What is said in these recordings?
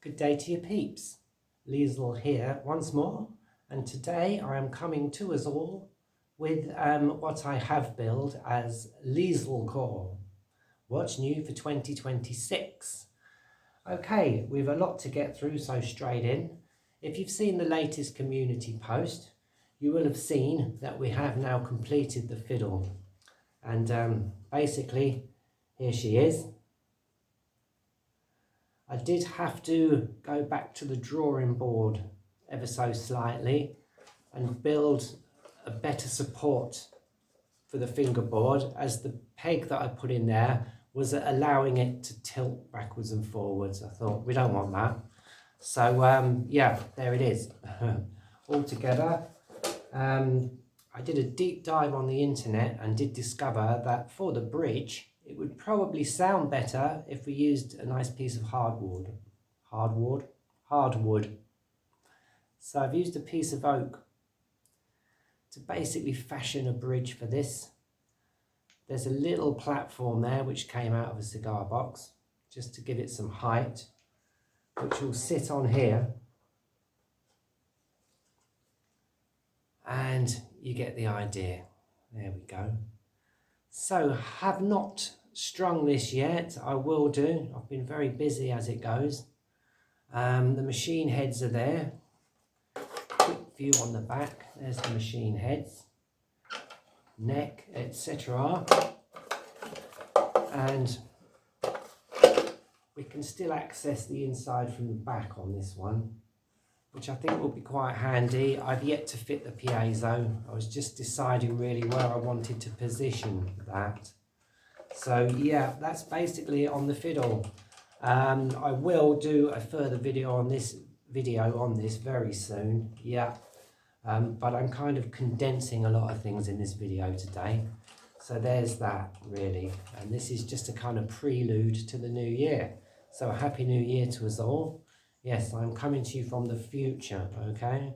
Good day to you peeps. Liesl here once more, and today I am coming to us all with what I have billed as Liesl-core. What's new for 2026? Okay, we've a lot to get through, so straight in. If you've seen the latest community post, you will have seen that we have now completed the fiddle. And basically, here she is. I did have to go back to the drawing board ever so slightly and build a better support for the fingerboard, as the peg that I put in there was allowing it to tilt backwards and forwards. I thought, we don't want that. So yeah, there it is. All together. I did a deep dive on the internet and did discover that for the bridge, it would probably sound better if we used a nice piece of hardwood. Hardwood. So I've used a piece of oak to basically fashion a bridge for this. There's a little platform there which came out of a cigar box, just to give it some height, which will sit on here. And you get the idea. There we go. So, have not strung this yet. I will do. I've been very busy as it goes. The machine heads are there. Quick view on the back. There's the machine heads, neck, etc. And we can still access the inside from the back on this one, which I think will be quite handy. I've yet to fit the piezo. I was just deciding really where I wanted to position that. So yeah, that's basically on the fiddle. I will do a further video on this very soon. Yeah, but I'm kind of condensing a lot of things in this video today. So there's that really, and this is just a kind of prelude to the new year. So a happy new year to us all. Yes, I'm coming to you from the future, okay?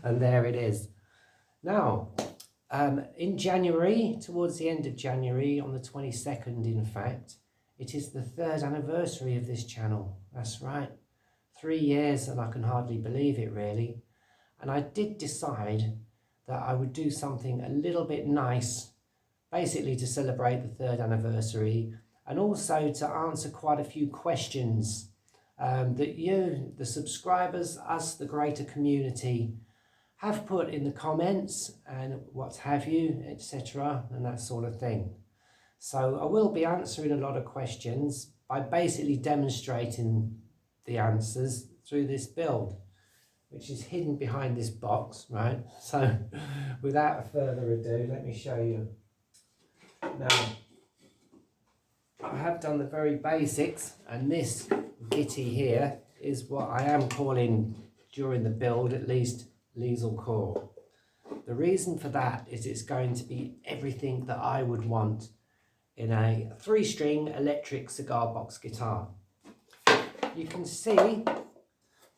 And there it is. Now, in January, towards the end of January, on the 22nd in fact, it is the 3rd anniversary of this channel. That's right. 3 years, and I can hardly believe it really. And I did decide that I would do something a little bit nice, basically to celebrate the 3rd anniversary, and also to answer quite a few questions that you, the subscribers, us, the greater community, have put in the comments and what have you, etc. and that sort of thing. So I will be answering a lot of questions by basically demonstrating the answers through this build, which is hidden behind this box, right? So without further ado, let me show you. Now, I have done the very basics, and this gitty here is what I am calling, during the build at least, Liesl-core. The reason for that is it's going to be everything that I would want in a 3-string electric cigar box guitar. You can see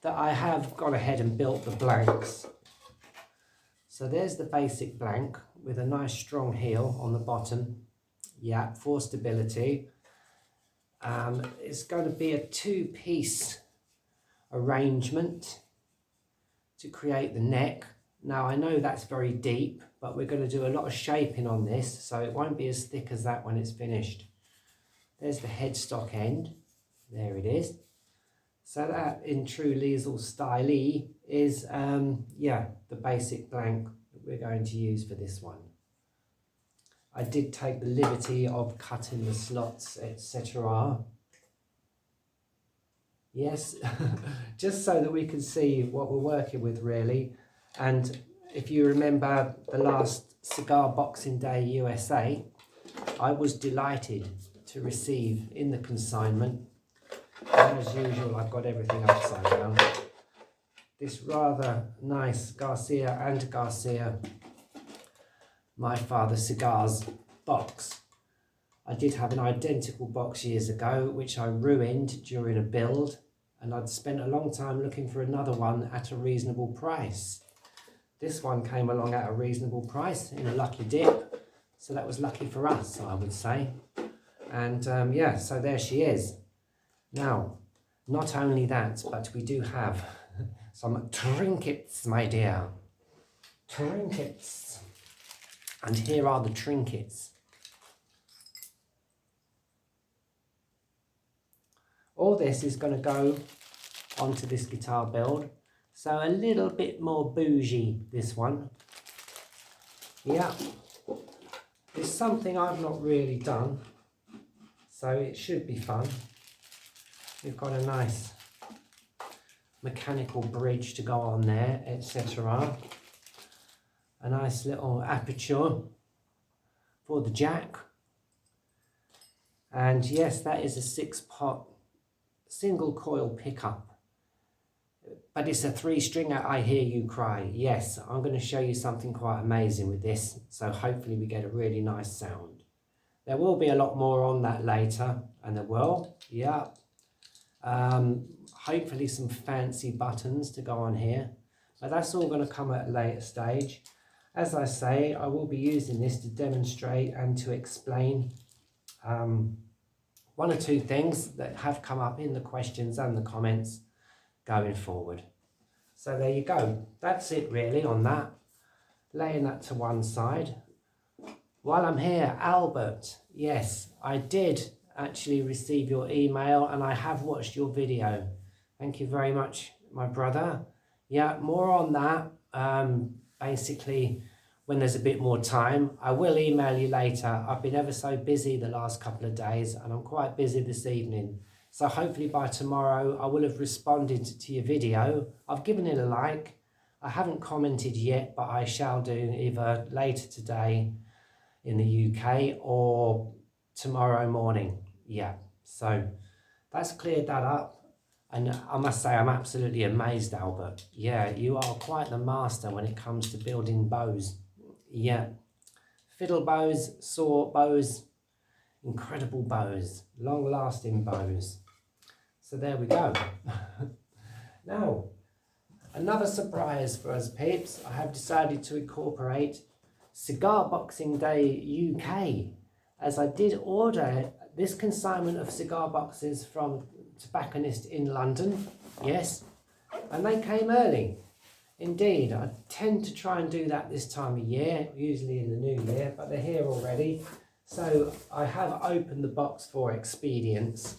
that I have gone ahead and built the blanks. So there's the basic blank with a nice strong heel on the bottom. Yeah, for stability. It's going to be a 2-piece arrangement to create the neck. Now I know that's very deep, but we're going to do a lot of shaping on this, so it won't be as thick as that when it's finished. There's the headstock end. There it is. So that, in true Liesl style, is yeah, the basic blank that we're going to use for this one. I did take the liberty of cutting the slots, etc. Yes, just so that we can see what we're working with really. And if you remember the last Cigar-boxing Day USA, I was delighted to receive in the consignment, and as usual I've got everything upside down, this rather nice Garcia and Garcia My Father Cigars box. I did have an identical box years ago which I ruined during a build, and I'd spent a long time looking for another one at a reasonable price. This one came along at a reasonable price in a lucky dip, so that was lucky for us, I would say. And yeah, so there she is. Now, not only that, but we do have some trinkets, my dear. Trinkets. And here are the trinkets. All this is going to go onto this guitar build. So a little bit more bougie, this one. Yeah. It's something I've not really done. So it should be fun. We've got a nice mechanical bridge to go on there, etc. A nice little aperture for the jack. And yes, that is a 6-pot single coil pickup. But it's a 3-stringer, I hear you cry. Yes, I'm going to show you something quite amazing with this. So hopefully we get a really nice sound. There will be a lot more on that later. And there will, yeah. Hopefully some fancy buttons to go on here. But that's all going to come at a later stage. As I say, I will be using this to demonstrate and to explain one or two things that have come up in the questions and the comments going forward. So there you go. That's it really on that. Laying that to one side. While I'm here, Albert, yes, I did actually receive your email and I have watched your video. Thank you very much, my brother. Yeah, more on that. Basically, when there's a bit more time, I will email you later. I've been ever so busy the last couple of days and I'm quite busy this evening. So hopefully by tomorrow, I will have responded to your video. I've given it a like. I haven't commented yet, but I shall do either later today in the UK or tomorrow morning. Yeah, so that's cleared that up. And I must say, I'm absolutely amazed, Albert. Yeah, you are quite the master when it comes to building bows. Yeah, fiddle bows, saw bows, incredible bows, long-lasting bows. So there we go. Now, another surprise for us peeps. I have decided to incorporate Cigar-boxing Day UK, as I did order this consignment of cigar boxes from tobacconist in London, yes, and they came early. Indeed, I tend to try and do that this time of year, usually in the new year, but they're here already. So I have opened the box for expedience.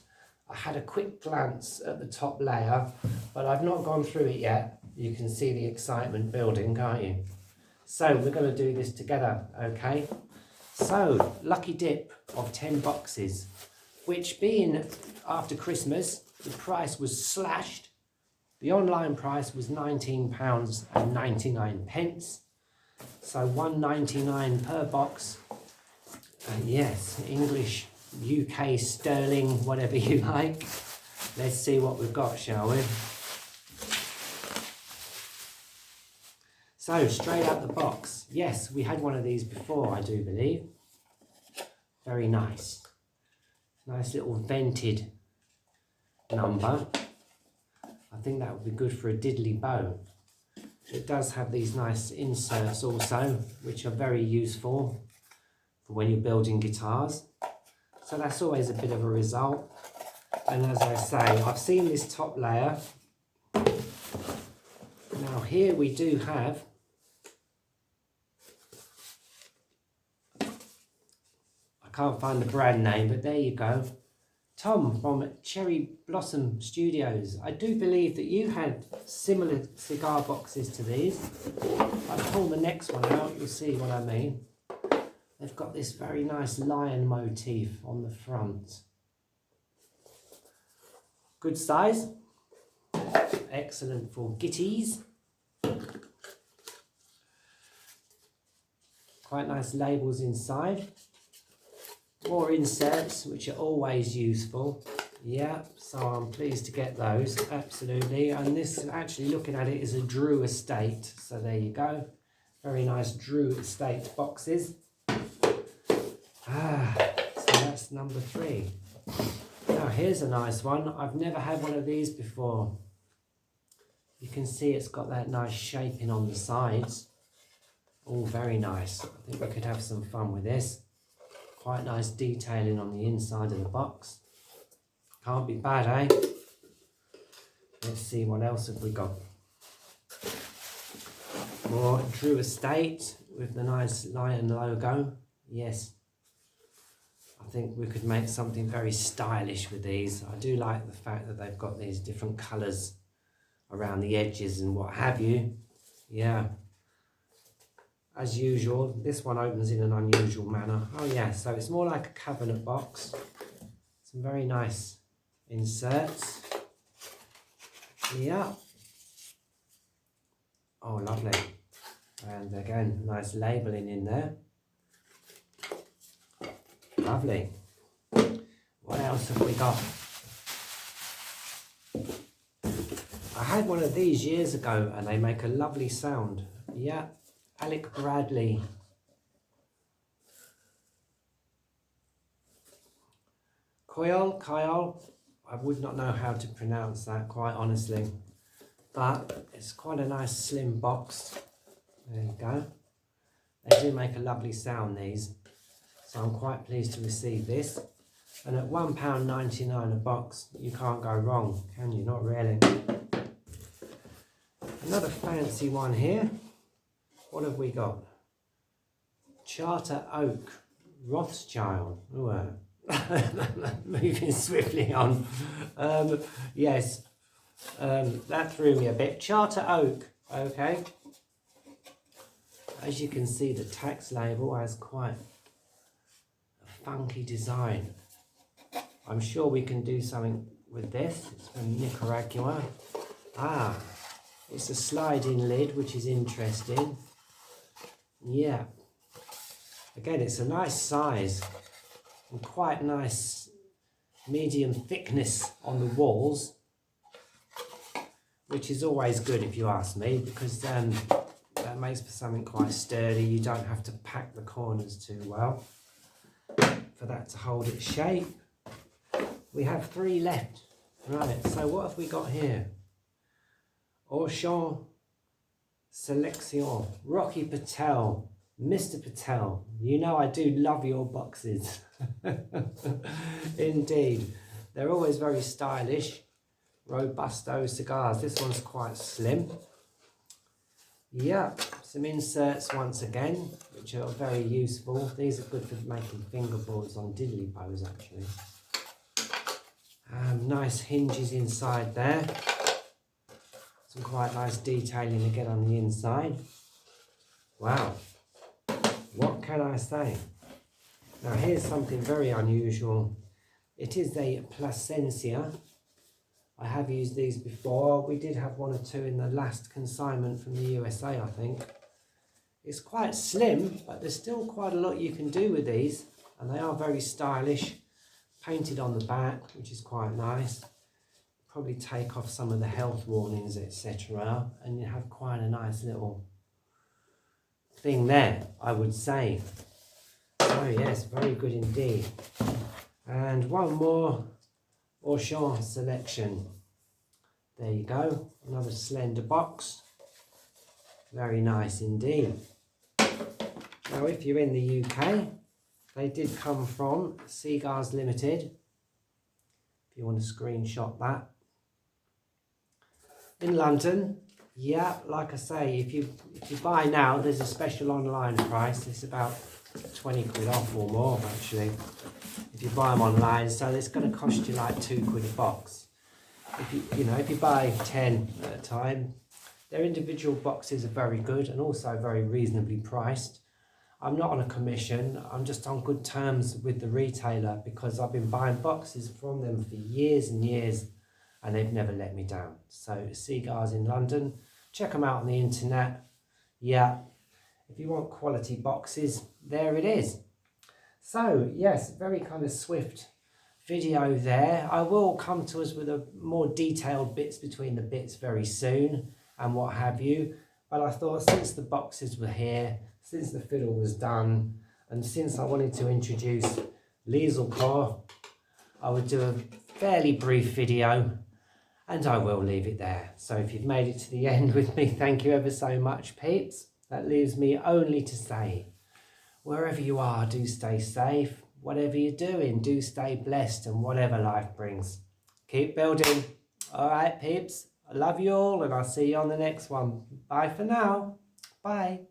I had a quick glance at the top layer, but I've not gone through it yet. You can see the excitement building, can't you? So we're going to do this together, okay? So, lucky dip of 10 boxes, which being after Christmas, the price was slashed. The online price was £19.99. So £1.99 per box. Yes, English, UK, sterling, whatever you like. Let's see what we've got, shall we? So, straight out the box. Yes, we had one of these before, I do believe. Very nice. Nice little vented number. I think that would be good for a diddly bow. It does have these nice inserts also, which are very useful for when you're building guitars. So that's always a bit of a result. And as I say, I've seen this top layer. Now here we do have I can't find the brand name, but there you go. Tom from Cherry Blossom Studios. I do believe that you had similar cigar boxes to these. I'll pull the next one out, you'll see what I mean. They've got this very nice lion motif on the front. Good size. Excellent for gitties. Quite nice labels inside. More inserts, which are always useful. Yeah, so I'm pleased to get those, absolutely. And this, actually looking at it, is a Drew Estate. So there you go. Very nice Drew Estate boxes. So that's number 3. Now here's a nice one. I've never had one of these before. You can see it's got that nice shaping on the sides. All very nice. I think we could have some fun with this. Quite nice detailing on the inside of the box. Can't be bad, eh? Let's see, what else have we got? More Drew Estate with the nice lion logo. Yes. I think we could make something very stylish with these. I do like the fact that they've got these different colours around the edges and what have you. Yeah. As usual, this one opens in an unusual manner. Oh yeah, so it's more like a cabinet box. Some very nice inserts. Yeah. Oh, lovely. And again, nice labelling in there. Lovely. What else have we got? I had one of these years ago and they make a lovely sound. Yeah, Alec Bradley. Kyle. I would not know how to pronounce that, quite honestly. But it's quite a nice slim box. There you go. They do make a lovely sound, these. So I'm quite pleased to receive this. And at £1.99 a box, you can't go wrong, can you? Not really. Another fancy one here. What have we got? Charter Oak Rothschild. Ooh, moving swiftly on. Yes, that threw me a bit. Charter Oak, okay. As you can see, the tax label has quite a funky design. I'm sure we can do something with this. It's from Nicaragua. Ah, it's a sliding lid, which is interesting. Yeah. Again, it's a nice size and quite nice medium thickness on the walls, which is always good if you ask me, because that makes for something quite sturdy. You don't have to pack the corners too well for that to hold its shape. We have 3 left. Right, so what have we got here? Auchan Selection, Rocky Patel, Mr. Patel. You know I do love your boxes. Indeed. They're always very stylish. Robusto cigars. This one's quite slim. Yeah, some inserts once again, which are very useful. These are good for making fingerboards on diddly bows, actually. Nice hinges inside there. Some quite nice detailing again on the inside. Wow. What can I say? Now here's something very unusual. It is a Plasencia. I have used these before. We did have 1 or 2 in the last consignment from the USA, I think. It's quite slim, but there's still quite a lot you can do with these. And they are very stylish. Painted on the back, which is quite nice. Probably take off some of the health warnings, etc. And you have quite a nice little thing there, I would say. Oh yes, very good indeed. And one more Auchan selection. There you go, another slender box. Very nice indeed. Now if you're in the UK, they did come from Cigars Limited. If you want to screenshot that. In London, yeah, like I say, if you buy now, there's a special online price. It's about 20 quid off or more, actually, if you buy them online. So it's going to cost you like 2 quid a box. If you buy 10 at a time, their individual boxes are very good and also very reasonably priced. I'm not on a commission. I'm just on good terms with the retailer because I've been buying boxes from them for years and years and they've never let me down. So Cigars in London, check them out on the internet. Yeah, if you want quality boxes, there it is. So yes, very kind of swift video there. I will come to us with a more detailed bits between the bits very soon and what have you. But I thought since the boxes were here, since the fiddle was done, and since I wanted to introduce Liesl-core, I would do a fairly brief video, and I will leave it there. So if you've made it to the end with me, thank you ever so much, peeps. That leaves me only to say, wherever you are, do stay safe. Whatever you're doing, do stay blessed, and whatever life brings, Keep building. All right, peeps. I love you all, and I'll see you on the next one. Bye for now. Bye.